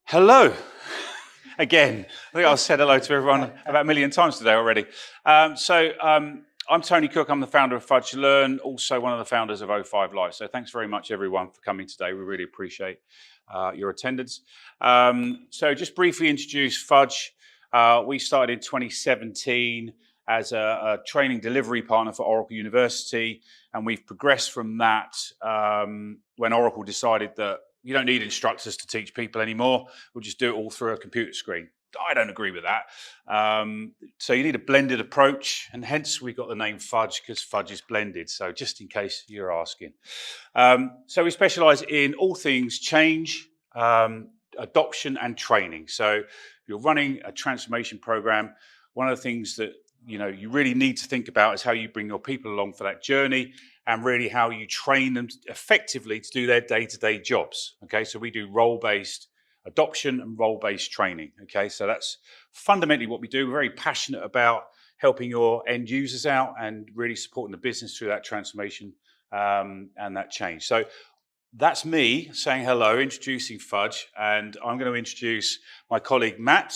Hello again. I think I've said hello to everyone about a million times today already. I'm Tony Cook. I'm the founder of Fudgelearn, also one of the founders of O5Live. So thanks very much, everyone, for coming today. We really appreciate your attendance. So just briefly introduce Fudge. We started in 2017 as a training delivery partner for Oracle University, and we've progressed from that when Oracle decided that you don't need instructors to teach people anymore. We'll just do it all through a computer screen. I don't agree with that. So you need a blended approach, and hence we got the name Fudge, because fudge is blended. So just in case you're asking. So we specialize in all things change, adoption and training. So if you're running a transformation program, one of the things that you really need to think about is how you bring your people along for that journey, and really how you train them effectively to do their day-to-day jobs. Okay, so we do role-based adoption and role-based training. Okay, so that's fundamentally what we do. We're very passionate about helping your end users out and really supporting the business through that transformation and that change. So that's me saying hello, introducing Fudge, and I'm going to introduce my colleague Matt,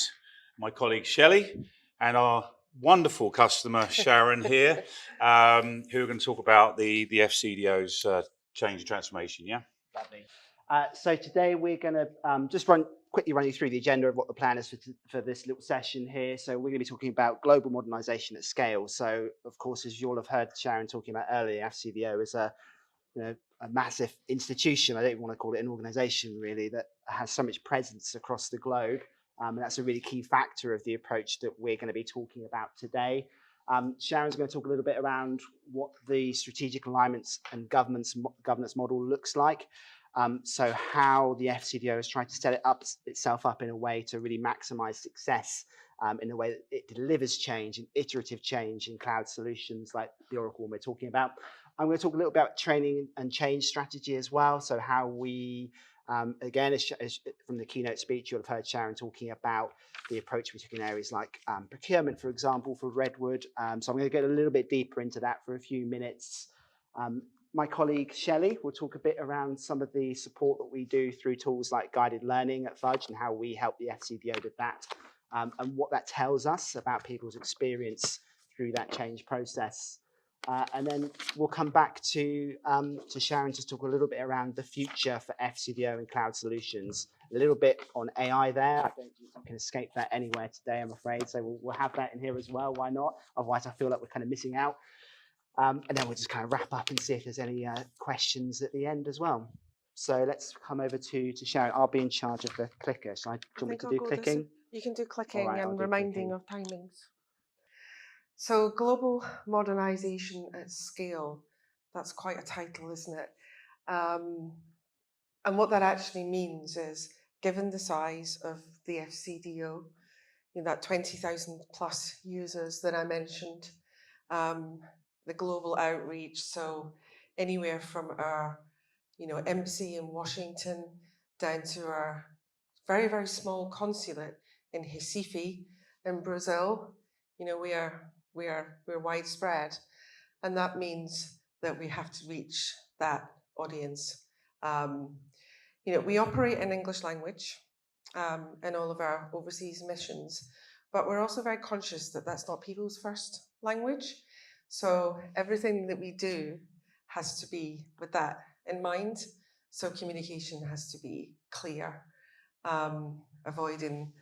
my colleague Shelley, and our wonderful customer Sharon here, who are going to talk about the FCDO's change and transformation. Yeah. Lovely. So today we're going to just quickly run you through the agenda of what the plan is for this little session here. So we're going to be talking about global modernization at scale. So of course, as you all have heard Sharon talking about earlier, FCDO is a massive institution. I don't even want to call it an organization really, that has so much presence across the globe. And that's a really key factor of the approach that we're going to be talking about today. Sharon's going to talk a little bit around what the strategic alignments and governance model looks like. So how the FCDO is trying to set itself up in a way to really maximize success in a way that it delivers change and iterative change in cloud solutions like the Oracle one we're talking about. I'm going to talk a little about training and change strategy as well. So how we, again, as from the keynote speech, you'll have heard Sharon talking about the approach we took in areas like procurement, for example, for Redwood. So I'm going to get a little bit deeper into that for a few minutes. My colleague Shelley will talk a bit around some of the support that we do through tools like guided learning at Fudge and how we help the FCDO with that, and what that tells us about people's experience through that change process. And then we'll come back to Sharon to talk a little bit around the future for FCDO and cloud solutions. A little bit on AI there. I don't think you can escape that anywhere today, I'm afraid. So we'll have that in here as well. Why not? Otherwise, I feel like we're kind of missing out. And then we'll just kind of wrap up and see if there's any questions at the end as well. So let's come over to Sharon. I'll be in charge of the clicker. So do you want me to do clicking? You can do clicking right, and reminding clicking. of timings. So global modernisation at scale, that's quite a title, isn't it? And what that actually means is, given the size of the FCDO, that 20,000 plus users that I mentioned, the global outreach, so anywhere from our embassy in Washington down to our very, very small consulate in Recife in Brazil, we're widespread, and that means that we have to reach that audience. We operate in English language in all of our overseas missions, but we're also very conscious that that's not people's first language. So everything that we do has to be with that in mind. So communication has to be clear, avoiding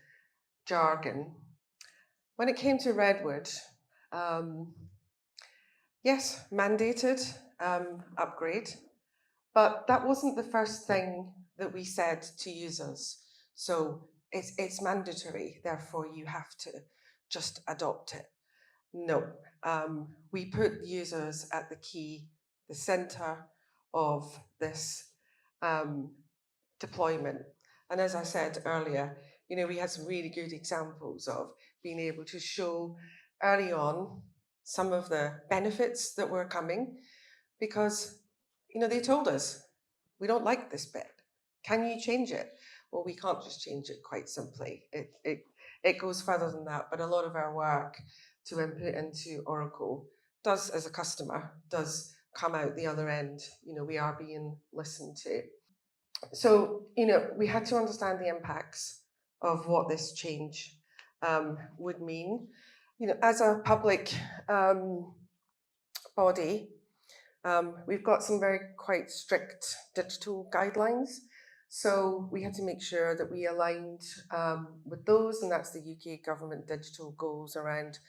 jargon. When it came to Redwood, yes, mandated upgrade, but that wasn't the first thing that we said to users. So it's mandatory, therefore you have to just adopt it. No, we put users at the center of this deployment. And as I said earlier, we had some really good examples of being able to show early on some of the benefits that were coming, because, they told us, we don't like this bit. Can you change it? Well, we can't just change it quite simply. It goes further than that, but a lot of our work to input into Oracle does, as a customer, does come out the other end. We are being listened to. So, we had to understand the impacts of what this change would mean. As a public body, we've got some quite strict digital guidelines. So we had to make sure that we aligned with those, and that's the UK government digital goals around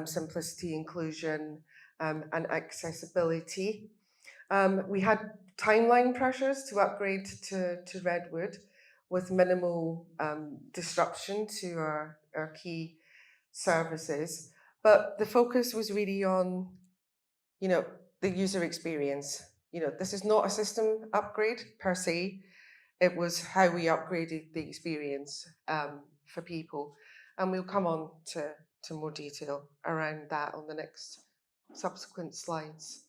simplicity, inclusion, and accessibility. We had timeline pressures to upgrade to Redwood with minimal disruption to our key services. But the focus was really on, the user experience. This is not a system upgrade per se. It was how we upgraded the experience for people. And we'll come on to more detail around that on the next subsequent slides.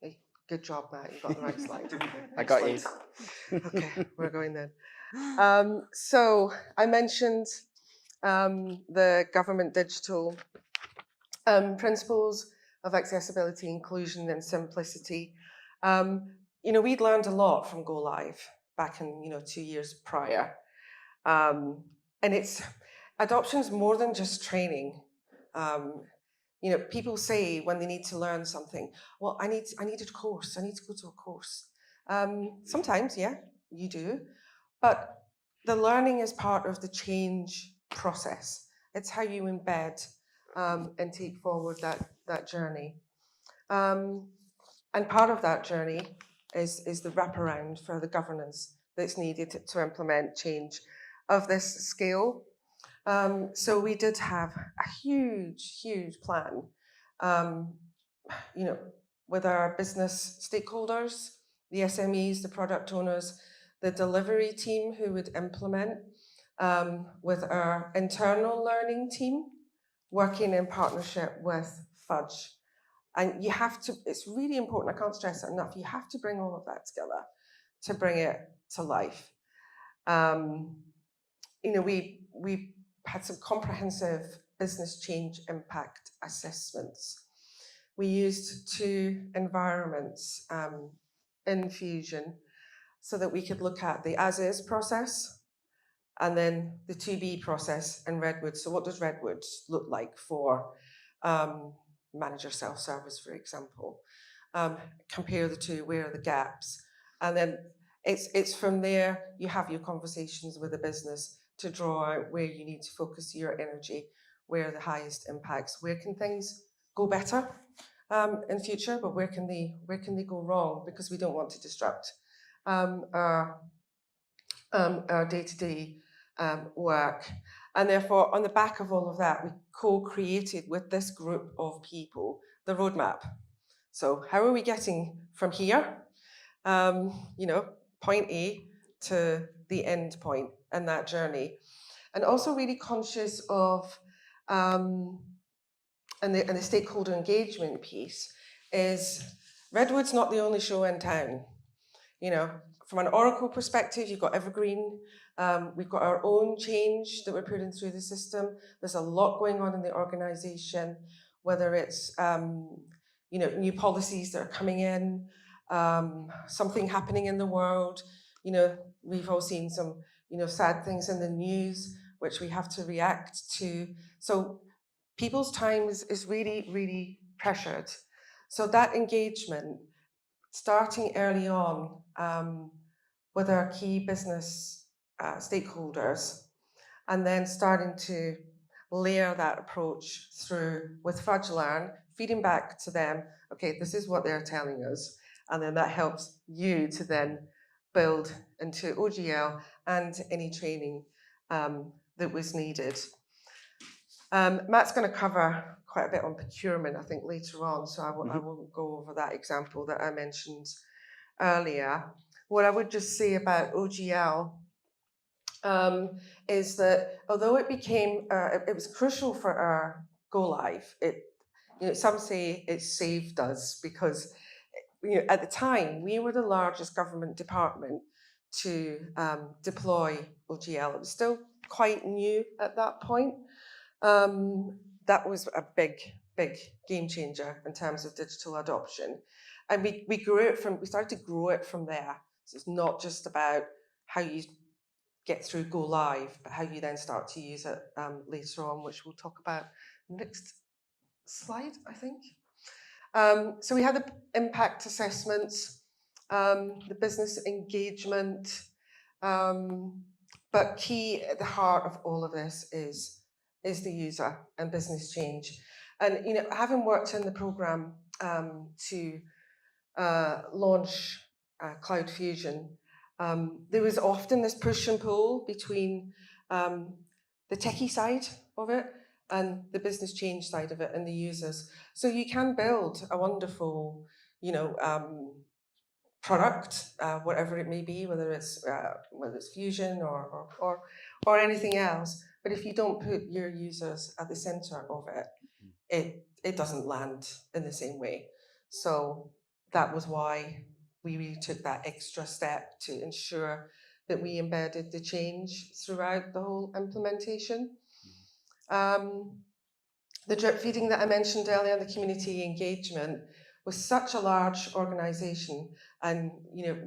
Hey, good job, Matt. You got the right slide. I got you. Okay, we're going then. So I mentioned the government digital principles of accessibility, inclusion, and simplicity. We'd learned a lot from Go Live back in 2 years prior, and it's adoption's more than just training. People say when they need to learn something, well, I need a course. I need to go to a course. Sometimes, yeah, you do, but the learning is part of the change process. It's how you embed and take forward that journey. And part of that journey is the wraparound for the governance that's needed to implement change of this scale. So we did have a huge plan, with our business stakeholders, the SMEs, the product owners, the delivery team who would implement, with our internal learning team, working in partnership with Fudge. And you have to, it's really important, I can't stress it enough, you have to bring all of that together to bring it to life. We had some comprehensive business change impact assessments. We used 2 environments in Fusion so that we could look at the as-is process and then the to-be process in Redwood. So what does Redwood look like for manager self-service, for example? Compare the 2, where are the gaps? And then it's from there you have your conversations with the business to draw out where you need to focus your energy, where are the highest impacts, where can things go better in future, but where can they go wrong, because we don't want to disrupt our day-to-day work. And therefore, on the back of all of that, we co-created with this group of people the roadmap. So how are we getting from here, point A to the end point in that journey? And also really conscious of, and the stakeholder engagement piece is, Redwood's not the only show in town. From an Oracle perspective, you've got Evergreen. We've got our own change that we're putting through the system. There's a lot going on in the organization, whether it's new policies that are coming in, something happening in the world. We've all seen some sad things in the news which we have to react to. So people's time is really, really pressured. So that engagement, starting early on with our key business stakeholders, and then starting to layer that approach through with Fudgelearn, feeding back to them, okay, this is what they're telling us, and then that helps you to then build into OGL and any training that was needed. Matt's going to cover quite a bit on procurement, I think, later on, so I won't go over that example that I mentioned earlier. What I would just say about OGL is that although it became, it was crucial for our Go Live, some say it saved us, because at the time we were the largest government department to deploy OGL. It was still quite new at that point. That was a big game changer in terms of digital adoption. And we started to grow it from there. So it's not just about how you get through go live, but how you then start to use it later on, which we'll talk about next slide, I think. So we had the impact assessments, the business engagement, but key at the heart of all of this is the user and business change. And having worked in the program to launch Cloud Fusion, there was often this push and pull between the techie side of it and the business change side of it and the users. So you can build a wonderful, product, whatever it may be, whether it's Fusion or anything else. But if you don't put your users at the center of it, it doesn't land in the same way. So that was why we really took that extra step to ensure that we embedded the change throughout the whole implementation. The drip feeding that I mentioned earlier, the community engagement, was such a large organisation, and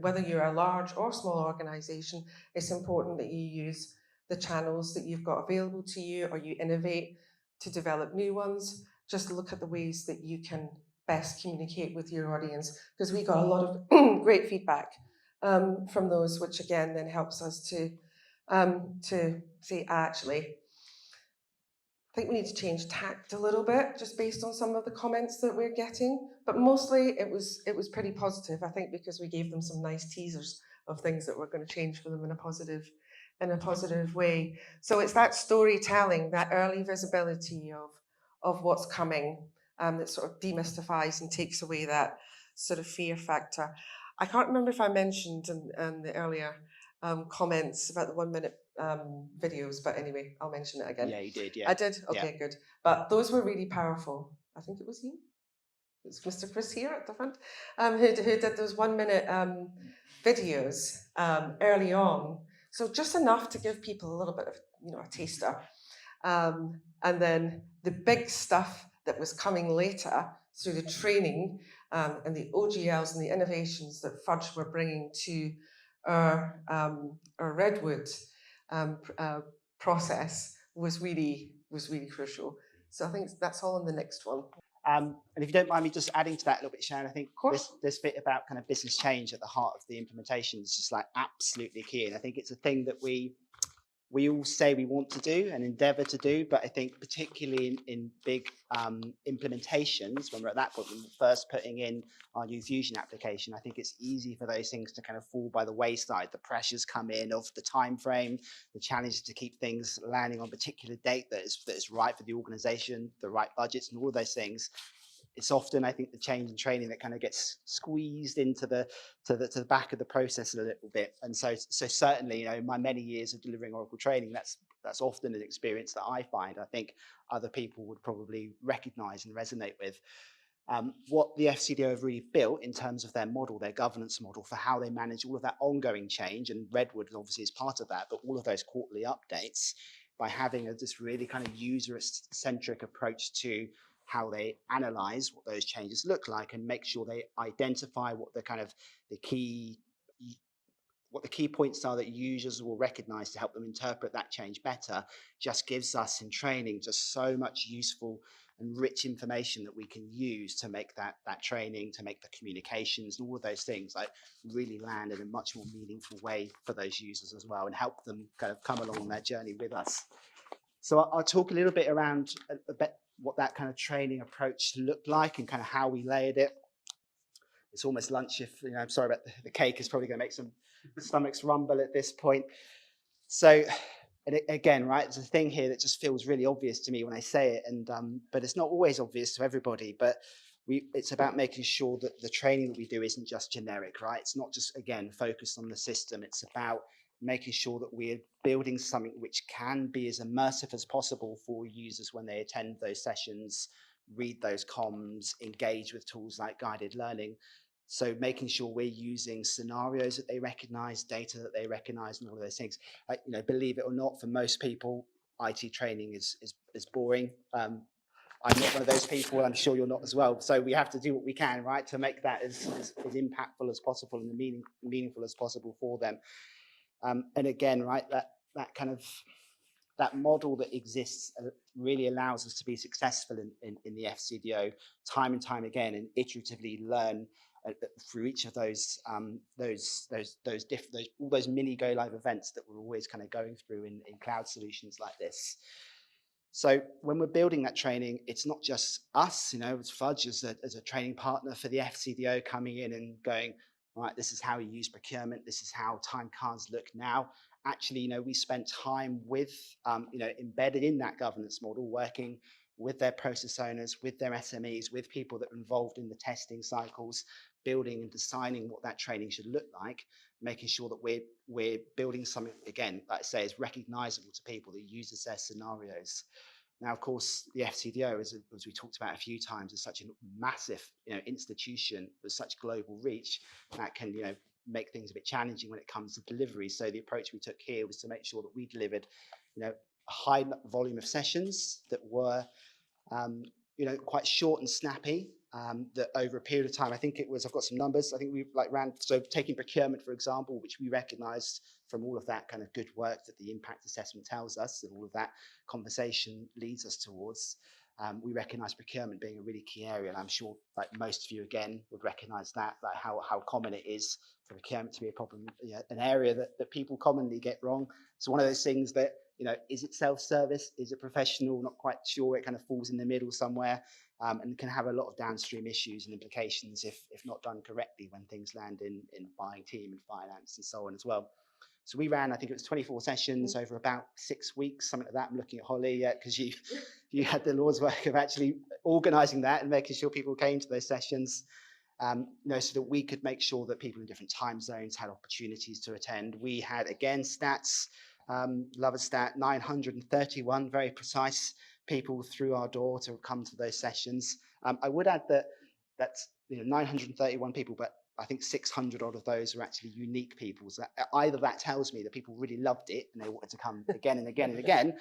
whether you're a large or small organisation, it's important that you use the channels that you've got available to you, or you innovate to develop new ones. Just look at the ways that you can best communicate with your audience, because we got a lot of great feedback from those, which again then helps us to say, actually, I think we need to change tact a little bit, just based on some of the comments that we're getting. But mostly it was pretty positive, I think, because we gave them some nice teasers of things that we're going to change for them in a positive way. So it's that storytelling, that early visibility of what's coming, that sort of demystifies and takes away that sort of fear factor. I can't remember if I mentioned in the earlier comments about the 1 minute videos, but anyway, I'll mention it again. Yeah, you did. Yeah, I did. Okay, good. But those were really powerful. I think it was you. It's Mr. Chris here at the front, who did those 1 minute videos early on. So just enough to give people a little bit of a taster, and then the big stuff that was coming later through the training and the OGLs and the innovations that Fudge were bringing to our Redwood process was really crucial. So I think that's all in the next one. And if you don't mind me just adding to that a little bit, Sharon, I think this bit about kind of business change at the heart of the implementation is just like absolutely key. And I think it's a thing that we all say we want to do and endeavor to do, but I think particularly in big implementations, when we're at that point, when we're first putting in our new Fusion application, I think it's easy for those things to kind of fall by the wayside. The pressures come in of the time frame, the challenge to keep things landing on a particular date that is right for the organization, the right budgets, and all of those things. It's often, I think, the change in training that kind of gets squeezed into the back of the process a little bit. And so certainly, in my many years of delivering Oracle training, that's often an experience that I find. I think other people would probably recognise and resonate with. What the FCDO have really built in terms of their model, their governance model for how they manage all of that ongoing change, and Redwood obviously is part of that, but all of those quarterly updates, by having this really kind of user-centric approach to how they analyze what those changes look like and make sure they identify what the key points are that users will recognize to help them interpret that change better, just gives us in training just so much useful and rich information that we can use to make that training, to make the communications and all of those things like really land in a much more meaningful way for those users as well, and help them kind of come along on their journey with us. So I'll talk a little bit around a bit what that kind of training approach looked like and kind of how we layered it. It's almost lunch. If I'm sorry about the cake, is probably going to make some stomachs rumble at this point. So, and again, right, there's a thing here that just feels really obvious to me when I say it, and but it's not always obvious to everybody. But it's about making sure that the training that we do isn't just generic, right? It's not just, again, focused on the system. It's about making sure that we're building something which can be as immersive as possible for users when they attend those sessions, read those comms, engage with tools like guided learning. So making sure we're using scenarios that they recognize, data that they recognize, and all of those things. Believe it or not, for most people, IT training is boring. I'm not one of those people, I'm sure you're not as well. So we have to do what we can, right, to make that as impactful as possible and meaningful as possible for them. And again, right, that kind of that model that exists really allows us to be successful in the FCDO time and time again, and iteratively learn through each of those all those mini go live events that we're always kind of going through in cloud solutions like this. So when we're building that training, it's not just us, it's Fudge as a training partner for the FCDO coming in and going, right, this is how you use procurement, this is how time cards look now. Actually, we spent time with, embedded in that governance model, working with their process owners, with their SMEs, with people that are involved in the testing cycles, building and designing what that training should look like, making sure that we're building something, again, like I say, is recognizable to people that uses their scenarios. Now, of course, the FCDO, as we talked about a few times, is such a massive institution with such global reach that can make things a bit challenging when it comes to delivery. So the approach we took here was to make sure that we delivered a high volume of sessions that were quite short and snappy, that over a period of time, I think it was, I've got some numbers, I think we ran, so taking procurement, for example, which we recognized from all of that kind of good work that the impact assessment tells us, and all of that conversation leads us towards, we recognize procurement being a really key area, and I'm sure like most of you again would recognize that, like how common it is for procurement to be a problem, an area that people commonly get wrong. So one of those things that, is it self-service? Is it professional? Not quite sure. It kind of falls in the middle somewhere, and can have a lot of downstream issues and implications if not done correctly when things land in buying team and finance and so on as well. So we ran, I think it was 24 sessions over about 6 weeks, something like that. I'm looking at Holly, because you had the Lord's work of actually organising that and making sure people came to those sessions, so that we could make sure that people in different time zones had opportunities to attend. We had, again, stats, love a stat, 931 very precise people through our door to come to those sessions. I would add that that's 931 people, but I think 600 odd of those are actually unique people. So either that tells me that people really loved it and they wanted to come again and again and again,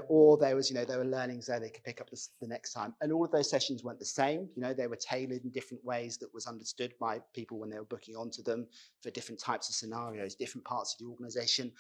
or there was, there were learnings there they could pick up the next time. And all of those sessions weren't the same. They were tailored in different ways that was understood by people when they were booking onto them for different types of scenarios, different parts of the organization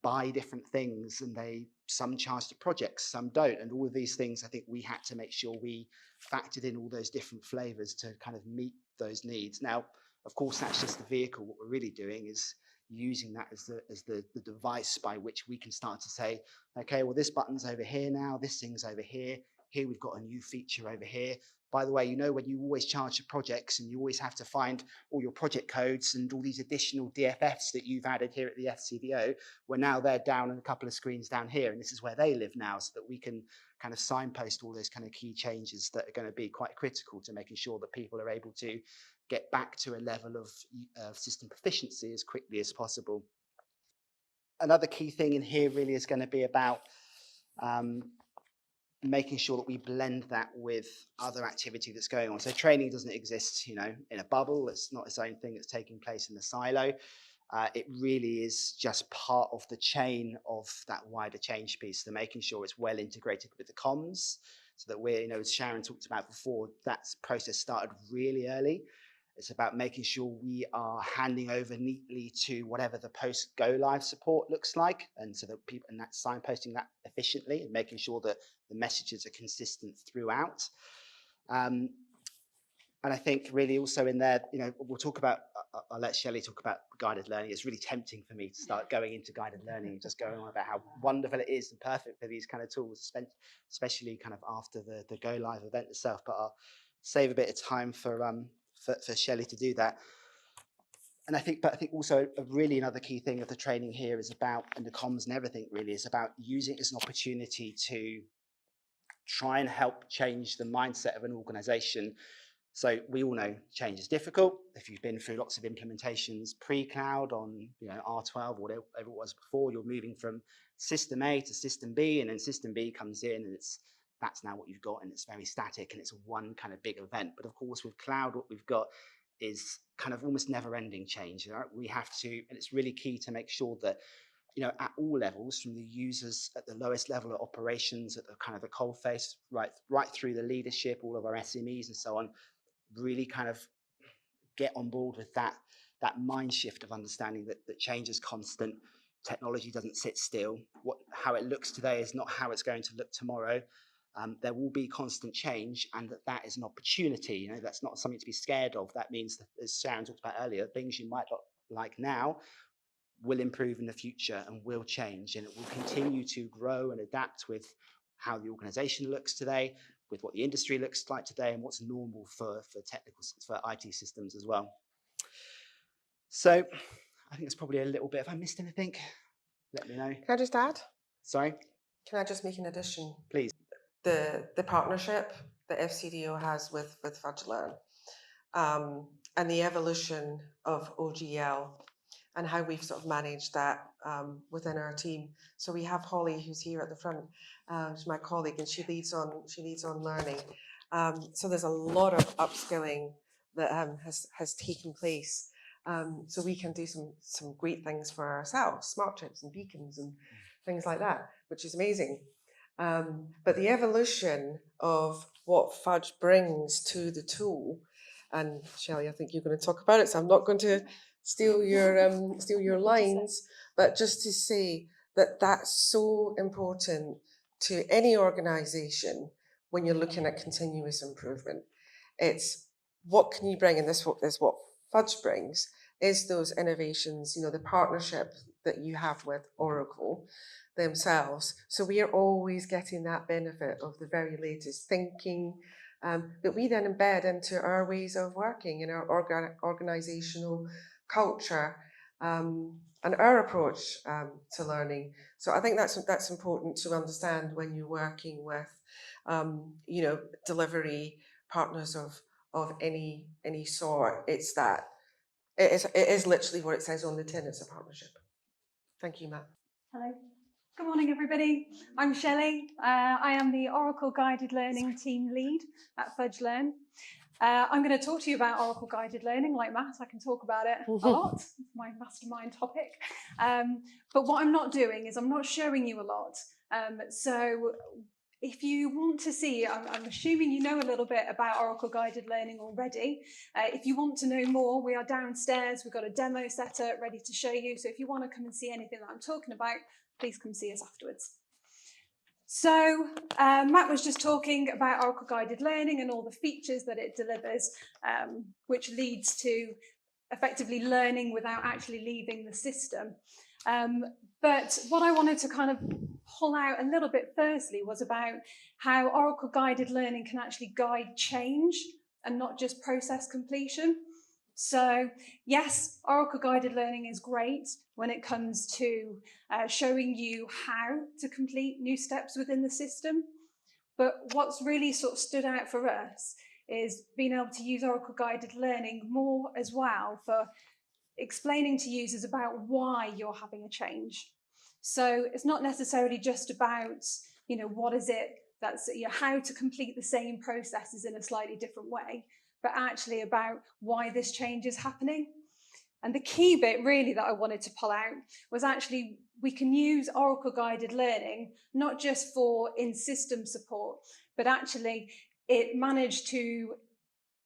buy different things, and some charge to projects, some don't. And all of these things, I think we had to make sure we factored in all those different flavors to kind of meet those needs. Now, of course, that's just the vehicle. What we're really doing is using that as the device by which we can start to say, okay, well, this button's over here now, this thing's over here, here we've got a new feature over here. By the way, when you always charge for projects and you always have to find all your project codes and all these additional DFFs that you've added here at the FCDO, well, now they're down on a couple of screens down here, and this is where they live now, so that we can kind of signpost all those kind of key changes that are going to be quite critical to making sure that people are able to get back to a level of system proficiency as quickly as possible. Another key thing in here really is going to be about making sure that we blend that with other activity that's going on. So training doesn't exist, in a bubble. It's not its own thing that's taking place in the silo. It really is just part of the chain of that wider change piece. So making sure it's well integrated with the comms, so that we're, as Sharon talked about before, that process started really early. It's about making sure we are handing over neatly to whatever the post go live support looks like, and so that people, and that's signposting that efficiently and making sure that the messages are consistent throughout. And I think really also in there, we'll talk about, I'll let Shelley talk about guided learning. It's really tempting for me to start going into guided learning and just going on about how wonderful it is and perfect for these kind of tools, especially kind of after the go live event itself. But I'll save a bit of time for Shelley to do that. And I think also another key thing of the training here is about, and the comms and everything really, is about using it as an opportunity to try and help change the mindset of an organization. So we all know change is difficult. If you've been through lots of implementations pre-cloud on R12 or whatever it was before, you're moving from system A to system B, and then system B comes in and that's now what you've got, and it's very static and it's one kind of big event. But of course with cloud, what we've got is kind of almost never-ending change. Right? We have to, and it's really key to make sure that at all levels, from the users at the lowest level of operations, at the kind of the coalface, right through the leadership, all of our SMEs and so on, really kind of get on board with that mind shift of understanding that change is constant. Technology doesn't sit still. How it looks today is not how it's going to look tomorrow. There will be constant change, and that is an opportunity. That's not something to be scared of. That means that, as Sharon talked about earlier, things you might not like now will improve in the future and will change, and it will continue to grow and adapt with how the organization looks today, with what the industry looks like today, and what's normal for IT systems as well. So I think it's probably a little bit. If I missed anything, let me know. Can I just add? Sorry? Can I just make an addition? Please. The partnership that FCDO has with Fudgelearn, and the evolution of OGL and how we've sort of managed that within our team. So we have Holly, who's here at the front, she's my colleague, and she leads on learning. So there's a lot of upskilling that has taken place. So we can do some great things for ourselves, smart trips and beacons and things like that, which is amazing. But the evolution of what Fudge brings to the tool, and Shelley, I think you're going to talk about it, so I'm not going to steal your lines, but just to say that that's so important to any organization when you're looking at continuous improvement. It's what can you bring, and this is what Fudge brings, is those innovations, the partnership that you have with Oracle themselves. So we are always getting that benefit of the very latest thinking that we then embed into our ways of working in our organizational culture and our approach to learning. So I think that's important to understand when you're working with delivery partners of any sort. It's that it is literally what it says on the tin. It's a partnership. Thank you, Matt. Hello. Good morning, everybody. I'm Shelley. I am the Oracle Guided Learning Team Lead at Fudgelearn. I'm going to talk to you about Oracle Guided Learning. Like Matt, I can talk about it a lot. It's my mastermind topic. But what I'm not doing is I'm not showing you a lot. So if you want to see, I'm assuming you know a little bit about Oracle Guided Learning already. If you want to know more, we are downstairs. We've got a demo set up ready to show you. So if you want to come and see anything that I'm talking about, please come see us afterwards. So Matt was just talking about Oracle Guided Learning and all the features that it delivers, which leads to effectively learning without actually leaving the system. But what I wanted to kind of pull out a little bit firstly was about how Oracle Guided Learning can actually guide change and not just process completion. So yes, Oracle Guided Learning is great when it comes to showing you how to complete new steps within the system. But what's really sort of stood out for us is being able to use Oracle Guided Learning more as well for explaining to users about why you're having a change. So it's not necessarily just about, what is it that's, how to complete the same processes in a slightly different way, but actually about why this change is happening. And the key bit really that I wanted to pull out was actually we can use Oracle Guided Learning not just for in-system support, but actually it managed to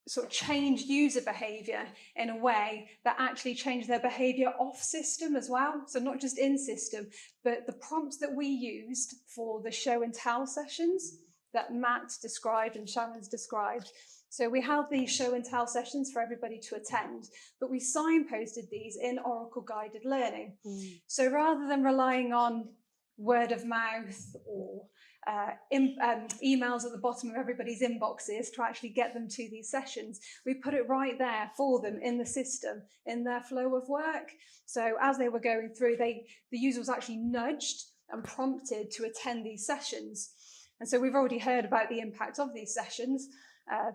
sort of change user behavior in a way that actually changed their behavior off system as well. So not just in system, but the prompts that we used for the show and tell sessions that Matt described and Sharon's described. So we held these show and tell sessions for everybody to attend, but we signposted these in Oracle Guided Learning. So rather than relying on word of mouth or emails at the bottom of everybody's inboxes to actually get them to these sessions, we put it right there for them in the system, in their flow of work. So as they were going through, the user was actually nudged and prompted to attend these sessions. And so we've already heard about the impact of these sessions.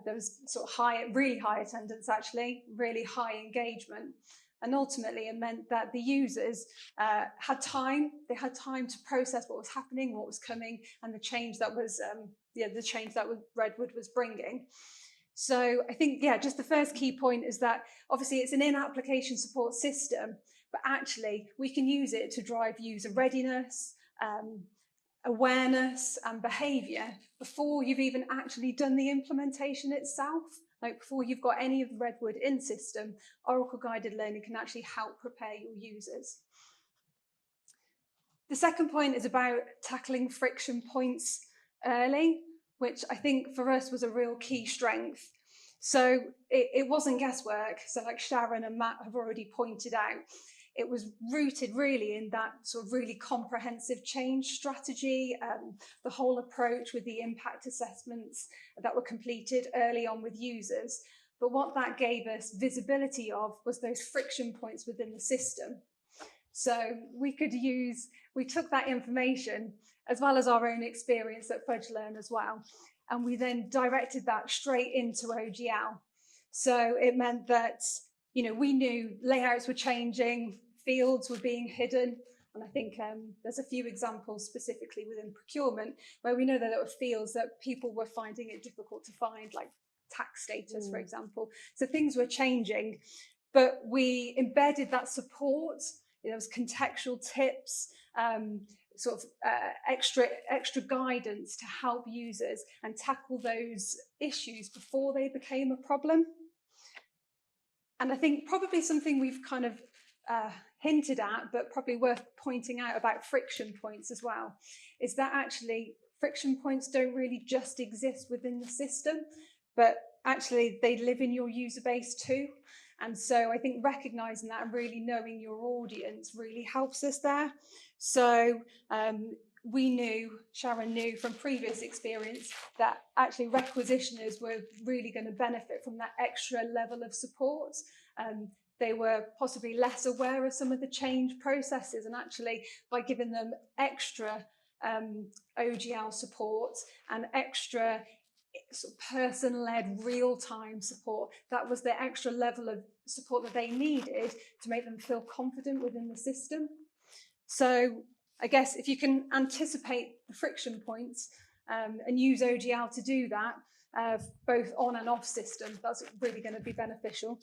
There was sort of really high attendance, actually, really high engagement. And ultimately, it meant that the users had time. They had time to process what was happening, what was coming, and the change that was, Redwood was bringing. So I think, just the first key point is that obviously it's an in-application support system, but actually we can use it to drive user readiness, awareness and behaviour before you've even actually done the implementation itself. Like before you've got any of the Redwood in system, Oracle Guided Learning can actually help prepare your users. The second point is about tackling friction points early, which I think for us was a real key strength. So it wasn't guesswork. So like Sharon and Matt have already pointed out, it was rooted really in that sort of really comprehensive change strategy, the whole approach with the impact assessments that were completed early on with users. But what that gave us visibility of was those friction points within the system. So we took that information as well as our own experience at Fudgelearn as well, and we then directed that straight into OGL. So it meant that, you know, we knew layouts were changing, fields were being hidden, and I think there's a few examples specifically within procurement where we know that there were fields that people were finding it difficult to find, like tax status, for example. So things were changing, but we embedded that support. There was contextual tips, extra guidance to help users and tackle those issues before they became a problem. And I think probably something we've kind of hinted at, but probably worth pointing out about friction points as well, is that actually friction points don't really just exist within the system, but actually they live in your user base too. And so I think recognizing that and really knowing your audience really helps us there. So Sharon knew from previous experience that actually requisitioners were really going to benefit from that extra level of support. They were possibly less aware of some of the change processes, and actually by giving them extra OGL support and extra sort of person-led real-time support, that was the extra level of support that they needed to make them feel confident within the system. So I guess if you can anticipate the friction points and use OGL to do that, both on and off system, that's really going to be beneficial.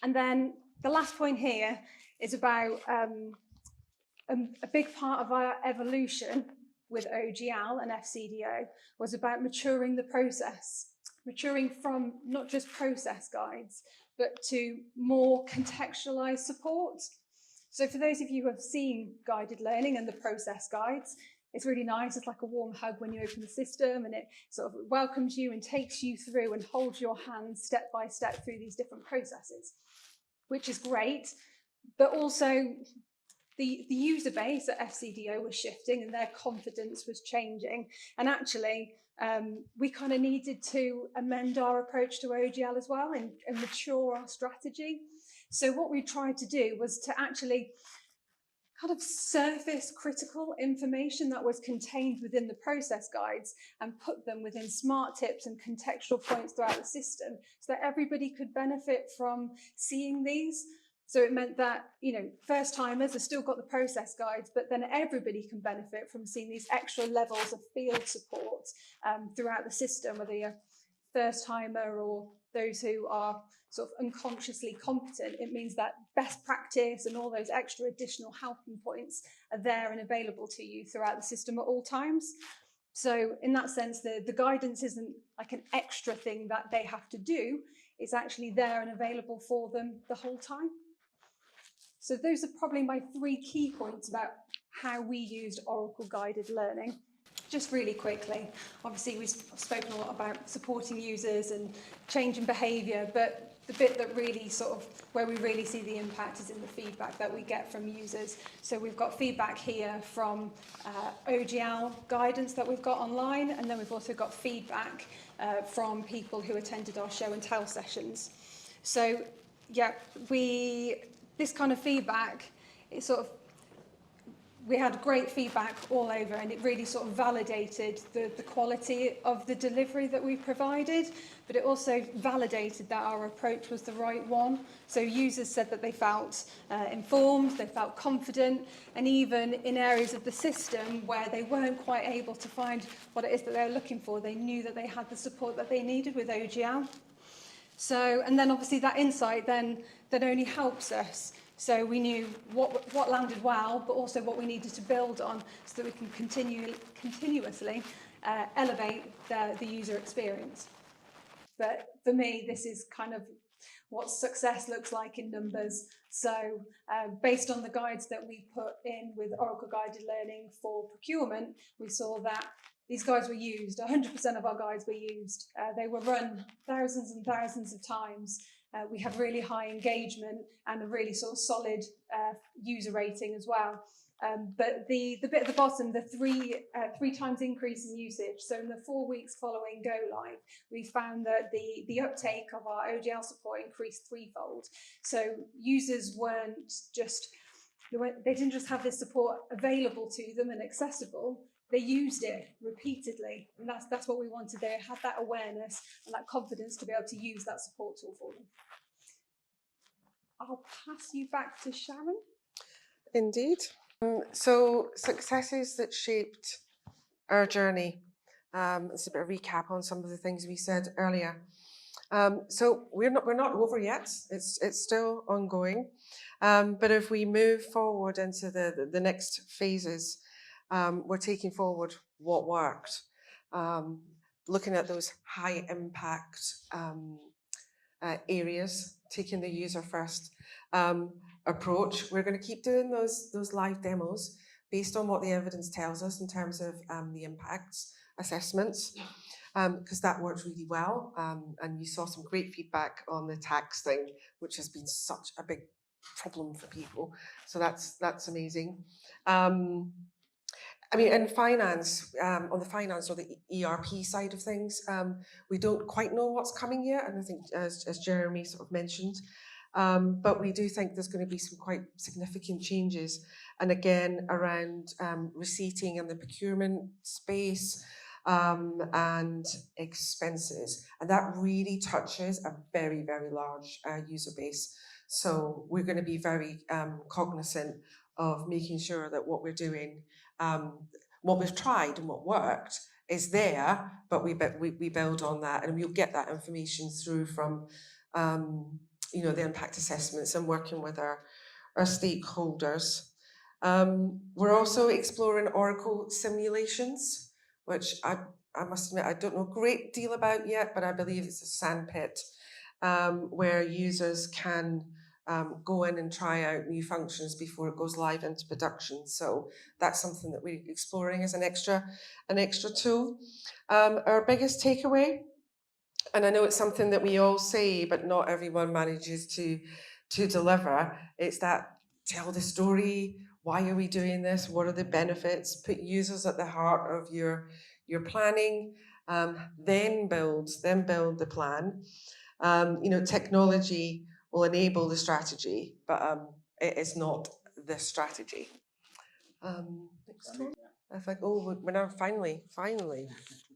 And then the last point here is about a big part of our evolution with OGL and FCDO was about maturing the process, maturing from not just process guides, but to more contextualized support. So for those of you who have seen guided learning and the process guides, it's really nice. It's like a warm hug when you open the system, and it sort of welcomes you and takes you through and holds your hand step by step through these different processes, which is great. But also the user base at FCDO was shifting and their confidence was changing. And actually, we kind of needed to amend our approach to OGL as well and mature our strategy. So what we tried to do was to actually kind of surface critical information that was contained within the process guides and put them within smart tips and contextual points throughout the system so that everybody could benefit from seeing these. So it meant that, you know, first timers have still got the process guides, but then everybody can benefit from seeing these extra levels of field support throughout the system, whether you're first timer or those who are sort of unconsciously competent. It means that best practice and all those extra additional helping points are there and available to you throughout the system at all times. So in that sense, the guidance isn't like an extra thing that they have to do. It's actually there and available for them the whole time. So those are probably my 3 key points about how we used Oracle Guided Learning. Just really quickly, obviously we've spoken a lot about supporting users and changing behaviour, but the bit that really sort of, where we really see the impact is in the feedback that we get from users. So we've got feedback here from OGL guidance that we've got online, and then we've also got feedback from people who attended our show and tell sessions. So yeah, this kind of feedback, it sort of, we had great feedback all over, and it really sort of validated the quality of the delivery that we provided, but it also validated that our approach was the right one. So users said that they felt informed, they felt confident, and even in areas of the system where they weren't quite able to find what it is that they were looking for, they knew that they had the support that they needed with OGL. So, and then obviously that insight then only helps us. So we knew what landed well, but also what we needed to build on so that we can continuously elevate the user experience. But for me, this is kind of what success looks like in numbers. So based on the guides that we put in with Oracle Guided Learning for procurement, we saw that these guides were used, 100% of our guides were used. They were run thousands and thousands of times. We had really high engagement and a really sort of solid user rating as well. But the bit at the bottom, the three times increase in usage. So in the 4 weeks following go live, we found that the uptake of our OGL support increased threefold. So users weren't just, they didn't just have this support available to them and accessible, they used it repeatedly. And that's what we wanted. They had that awareness and that confidence to be able to use that support tool for them. I'll pass you back to Sharon. Indeed. So successes that shaped our journey. It's a bit of a recap on some of the things we said earlier. So we're not over yet. It's still ongoing. But if we move forward into the next phases, we're taking forward what worked, looking at those high impact areas, taking the user first approach. We're going to keep doing those live demos based on what the evidence tells us in terms of the impacts assessments, because that works really well. And you saw some great feedback on the tax thing, which has been such a big problem for people. So that's amazing. I mean, in finance, on the finance or the ERP side of things, we don't quite know what's coming yet. And I think, as Jeremy sort of mentioned, but we do think there's going to be some quite significant changes. And again, around receipting and the procurement space and expenses. And that really touches a very, very large user base. So we're going to be very cognizant of making sure that what we're doing, what we've tried and what worked is there, but we build on that, and we'll get that information through from the impact assessments and working with our stakeholders. We're also exploring Oracle simulations, which I must admit I don't know a great deal about yet, but I believe it's a sandpit where users can go in and try out new functions before it goes live into production. So that's something that we're exploring as an extra tool. Our biggest takeaway, and I know it's something that we all say, but not everyone manages to deliver, it's that tell the story. Why are we doing this? What are the benefits? Put users at the heart of your planning, then build the plan. Technology will enable the strategy, but it is not the strategy. Next one. If I go, we're now finally,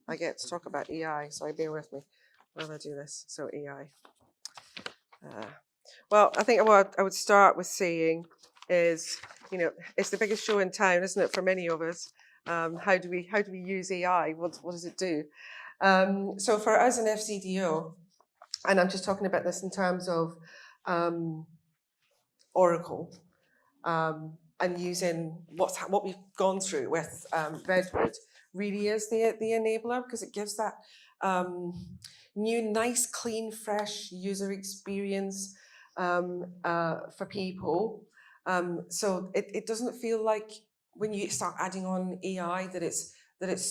I get to talk about AI. Sorry, bear with me while I do this. So AI. Well, I think what I would start with saying is, it's the biggest show in town, isn't it, for many of us? How do we use AI? What does it do? So for us in FCDO, and I'm just talking about this in terms of Oracle, and using what we've gone through with Redwood really is the enabler, because it gives that new, nice, clean, fresh user experience for people. So it doesn't feel like when you start adding on AI that it's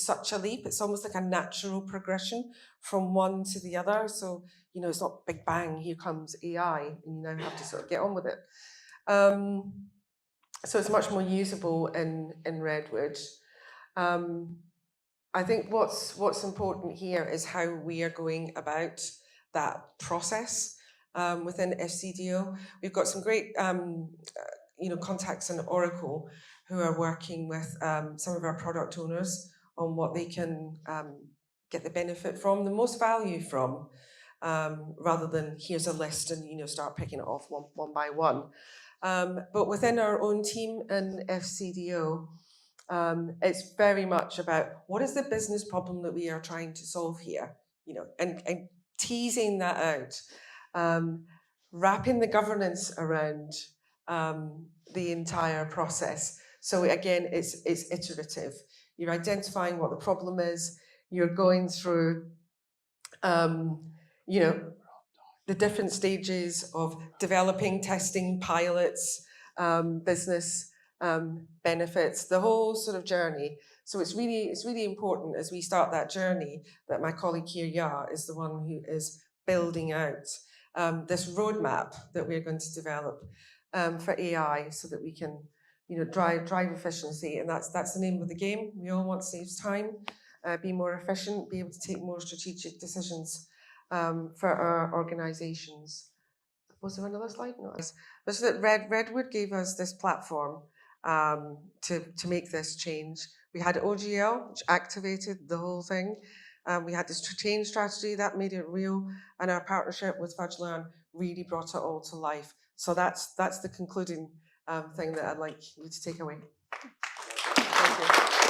such a leap. It's almost like a natural progression from one to the other. So, it's not big bang, here comes AI, and you now have to sort of get on with it. So it's much more usable in Redwood. I think what's important here is how we are going about that process within FCDO. We've got some great contacts in Oracle who are working with some of our product owners on what they can get the benefit from, the most value from, rather than here's a list and start picking it off one by one. But within our own team in FCDO, it's very much about what is the business problem that we are trying to solve here, and teasing that out, wrapping the governance around the entire process. So again, it's iterative. You're identifying what the problem is. You're going through, you know, the different stages of developing, testing, pilots, business benefits, the whole sort of journey. So it's really important as we start that journey that my colleague here, Ya, is the one who is building out this roadmap that we're going to develop for AI, so that we can, you know, drive efficiency, and that's the name of the game. We all want to save time, be more efficient, be able to take more strategic decisions for our organisations. Was there another slide? No. This is that Redwood gave us this platform to make this change. We had OGL, which activated the whole thing. We had this change strategy that made it real, and our partnership with Fudgelearn really brought it all to life. So that's the concluding thing that I'd like you to take away. Thank you.